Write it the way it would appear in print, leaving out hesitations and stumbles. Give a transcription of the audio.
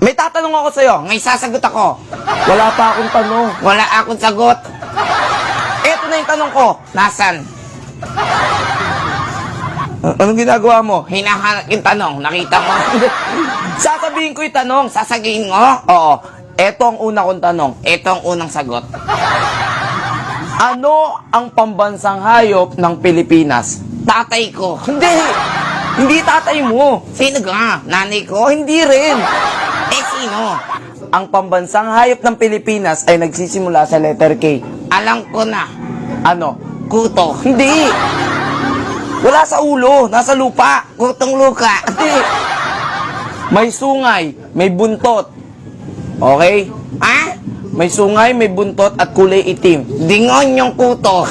May tatanong ako sa'yo, ngayon sasagot ako. Wala pa akong tanong. Wala akong sagot. Eto na yung tanong ko, nasan? Anong ginagawa mo? Hinahanap yung tanong, nakita mo? Sasabihin ko yung tanong, sasagihin mo? Oo. Eto ang una kong tanong. Ito ang unang sagot. Ano ang pambansang hayop ng Pilipinas? Tatay ko. Hindi! Hindi tatay mo! Sino ka? Nanay ko? Hindi rin! Eh, sino? Ang pambansang hayop ng Pilipinas ay nagsisimula sa letter K. Alam ko na. Ano? Kuto. Hindi! Wala sa ulo, nasa lupa. Kutong luka. Hindi! May sungay, may buntot. Okay? Ha? May sungay, may buntot at kulay itim. Dingon yung kuto.